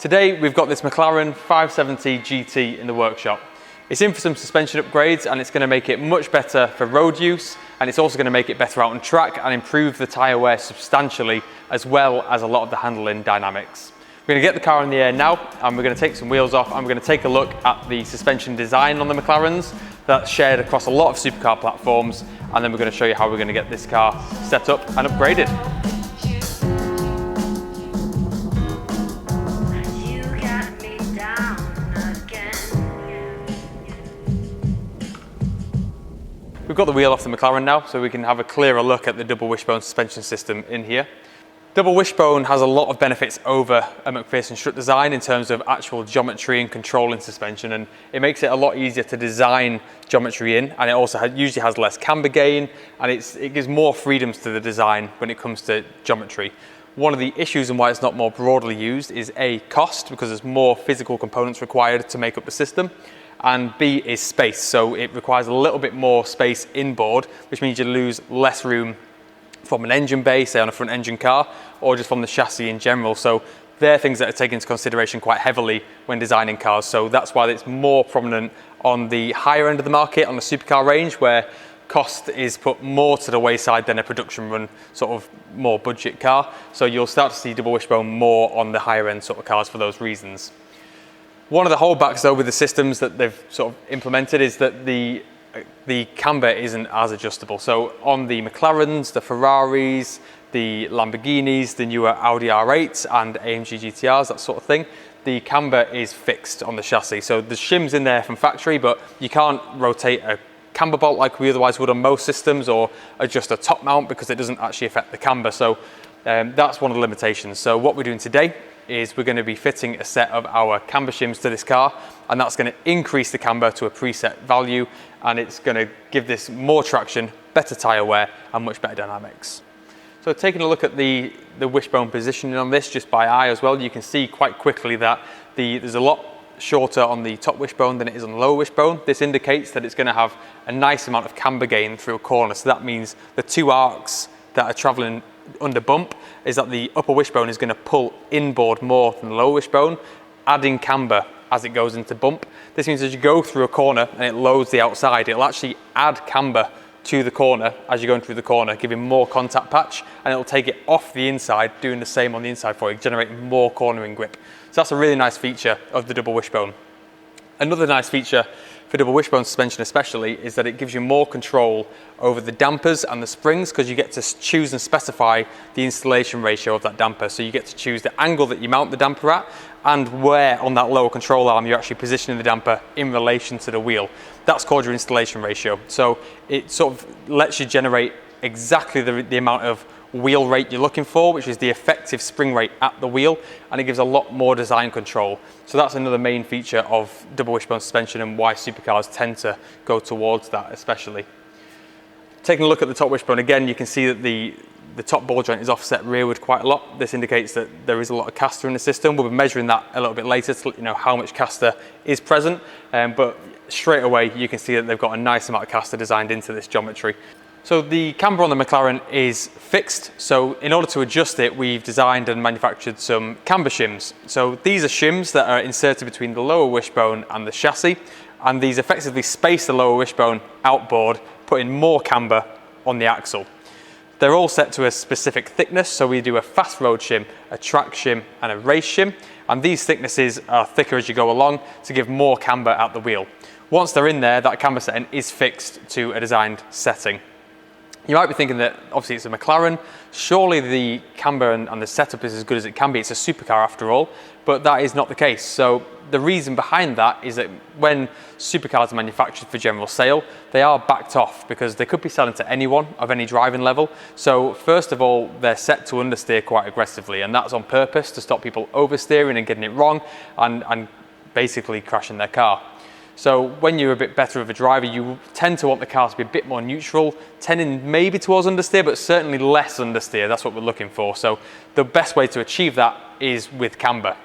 Today we've got this McLaren 570GT in the workshop. It's in for some suspension upgrades and it's going to make it much better for road use, and it's also going to make it better out on track and improve the tyre wear substantially, as well as a lot of the handling dynamics. We're going to get the car in the air now and we're going to take some wheels off and we're going to take a look at the suspension design on the McLarens that's shared across a lot of supercar platforms, and then we're going to show you how we're going to get this car set up and upgraded. We've got the wheel off the McLaren now, so we can have a clearer look at the double wishbone suspension system in here. Double wishbone has a lot of benefits over a McPherson strut design in terms of actual geometry and controlling suspension, and it makes it a lot easier to design geometry in, and it also usually has less camber gain, and it gives more freedoms to the design when it comes to geometry. One of the issues and why it's not more broadly used is A, cost, because there's more physical components required to make up the system, and B is space. So it requires a little bit more space inboard, which means you lose less room from an engine bay, say on a front engine car, or just from the chassis in general. So they're things that are taken into consideration quite heavily when designing cars. So that's why it's more prominent on the higher end of the market, on the supercar range, where cost is put more to the wayside than a production run, sort of more budget car. So you'll start to see double wishbone more on the higher end sort of cars for those reasons. One of the holdbacks though with the systems that they've sort of implemented is that the camber isn't as adjustable. So on the McLarens, the Ferraris, the Lamborghinis, the newer Audi R8s and AMG GTRs, that sort of thing, the camber is fixed on the chassis. So the shims in there from factory, but you can't rotate a camber bolt like we otherwise would on most systems, or adjust a top mount because it doesn't actually affect the camber. So that's one of the limitations. So what we're doing today is we're going to be fitting a set of our camber shims to this car, and that's going to increase the camber to a preset value, and it's going to give this more traction, better tyre wear and much better dynamics. So taking a look at the wishbone positioning on this just by eye as well, you can see quite quickly that there's a lot shorter on the top wishbone than it is on the lower wishbone. This indicates that it's going to have a nice amount of camber gain through a corner. So that means the two arcs that are travelling under bump is that the upper wishbone is going to pull inboard more than the lower wishbone, adding camber as it goes into bump. This means as you go through a corner and it loads the outside, it'll actually add camber to the corner as you're going through the corner, giving more contact patch, and it'll take it off the inside, doing the same on the inside for you, generating more cornering grip. So that's a really nice feature of the double wishbone. Another nice feature for double wishbone suspension especially is that it gives you more control over the dampers and the springs, because you get to choose and specify the installation ratio of that damper. So you get to choose the angle that you mount the damper at and where on that lower control arm you're actually positioning the damper in relation to the wheel. That's called your installation ratio. So it sort of lets you generate exactly the amount of wheel rate you're looking for, which is the effective spring rate at the wheel, and it gives a lot more design control. So that's another main feature of double wishbone suspension and why supercars tend to go towards that especially. Taking a look at the top wishbone again, you can see that the top ball joint is offset rearward quite a lot. This indicates that there is a lot of caster in the system. We'll be measuring that a little bit later to let you know how much caster is present, but straight away you can see that they've got a nice amount of caster designed into this geometry. So the camber on the McLaren is fixed, so in order to adjust it, we've designed and manufactured some camber shims. So these are shims that are inserted between the lower wishbone and the chassis, and these effectively space the lower wishbone outboard, putting more camber on the axle. They're all set to a specific thickness, so we do a fast road shim, a track shim and a race shim, and these thicknesses are thicker as you go along to give more camber at the wheel. Once they're in there, that camber setting is fixed to a designed setting. You might be thinking that obviously it's a McLaren, surely the camber and the setup is as good as it can be. It's a supercar after all, but that is not the case. So the reason behind that is that when supercars are manufactured for general sale, they are backed off because they could be selling to anyone of any driving level. So first of all, they're set to understeer quite aggressively, and that's on purpose to stop people oversteering and getting it wrong and basically crashing their car. So when you're a bit better of a driver, you tend to want the car to be a bit more neutral, tending maybe towards understeer, but certainly less understeer. That's what we're looking for. So the best way to achieve that is with camber.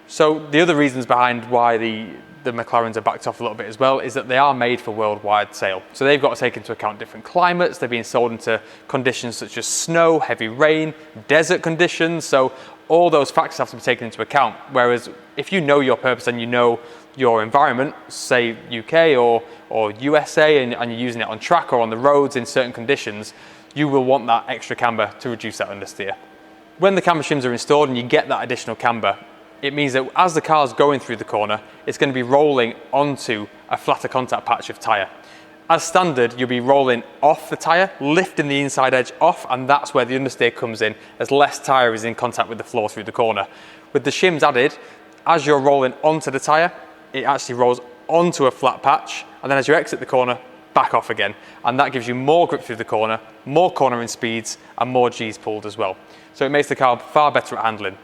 So the other reasons behind why the McLarens are backed off a little bit as well is that they are made for worldwide sale. So they've got to take into account different climates. They're being sold into conditions such as snow, heavy rain, desert conditions. So all those factors have to be taken into account. Whereas if you know your purpose and you know your environment, say UK or USA, and you're using it on track or on the roads in certain conditions, you will want that extra camber to reduce that understeer. When the camber shims are installed and you get that additional camber, it means that as the car's going through the corner, it's going to be rolling onto a flatter contact patch of tyre. As standard, you'll be rolling off the tyre, lifting the inside edge off, and that's where the understeer comes in, as less tyre is in contact with the floor through the corner. With the shims added, as you're rolling onto the tyre, it actually rolls onto a flat patch, and then as you exit the corner, back off again. And that gives you more grip through the corner, more cornering speeds, and more G's pulled as well. So it makes the car far better at handling.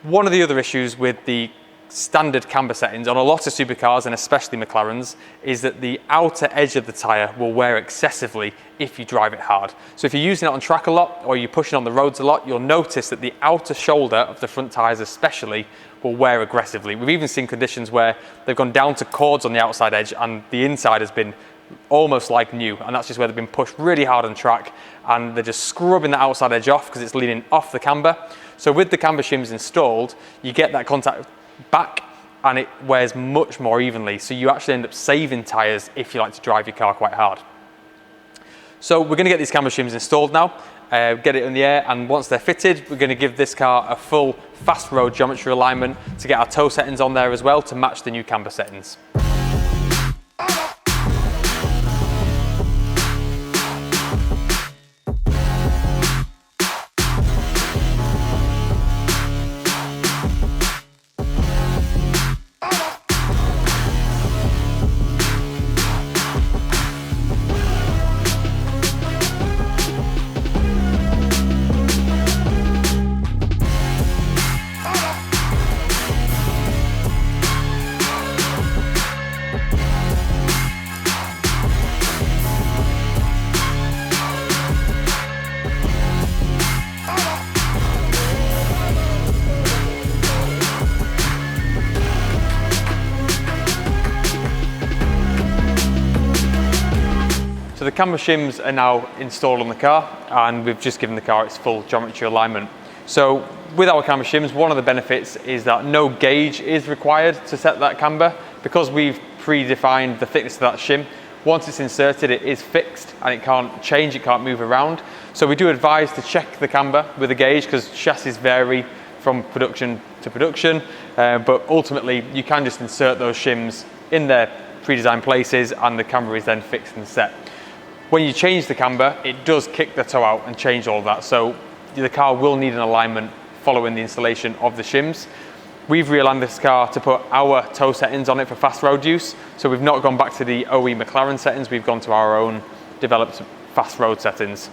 One of the other issues with the standard camber settings on a lot of supercars, and especially McLarens, is that the outer edge of the tyre will wear excessively if you drive it hard. So if you're using it on track a lot or you're pushing on the roads a lot, you'll notice that the outer shoulder of the front tyres especially will wear aggressively. We've even seen conditions where they've gone down to cords on the outside edge and the inside has been almost like new, and that's just where they've been pushed really hard on track and they're just scrubbing the outside edge off because it's leaning off the camber. So with the camber shims installed, you get that contact back and it wears much more evenly, so you actually end up saving tyres if you like to drive your car quite hard. So we're going to get these camber shims installed now, get it in the air, and once they're fitted, we're going to give this car a full fast road geometry alignment to get our toe settings on there as well to match the new camber settings. So the camber shims are now installed on the car, and we've just given the car its full geometry alignment. So with our camber shims, one of the benefits is that no gauge is required to set that camber. Because we've predefined the thickness of that shim, once it's inserted, it is fixed and it can't change, it can't move around. So we do advise to check the camber with a gauge because chassis vary from production to production, but ultimately you can just insert those shims in their pre-designed places and the camber is then fixed and set. When you change the camber, it does kick the toe out and change all of that. So the car will need an alignment following the installation of the shims. We've realigned this car to put our toe settings on it for fast road use. So we've not gone back to the OE McLaren settings, we've gone to our own developed fast road settings.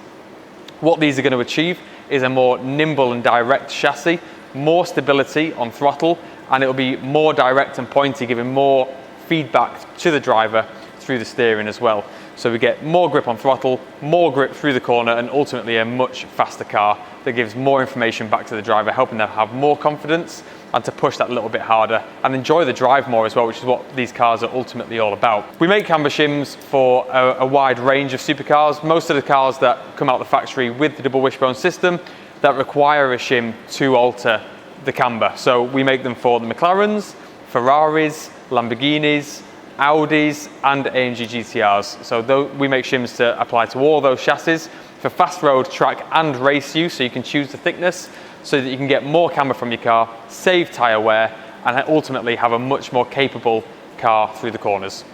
What these are going to achieve is a more nimble and direct chassis, more stability on throttle, and it'll be more direct and pointy, giving more feedback to the driver through the steering as well. So we get more grip on throttle, more grip through the corner, and ultimately a much faster car that gives more information back to the driver, helping them have more confidence and to push that a little bit harder and enjoy the drive more as well, which is what these cars are ultimately all about. We make camber shims for a wide range of supercars. Most of the cars that come out the factory with the double wishbone system that require a shim to alter the camber. So we make them for the McLarens, Ferraris, Lamborghinis, Audis and AMG GTRs. So we make shims to apply to all those chassis for fast road, track and race use, so you can choose the thickness so that you can get more camber from your car, save tyre wear and ultimately have a much more capable car through the corners.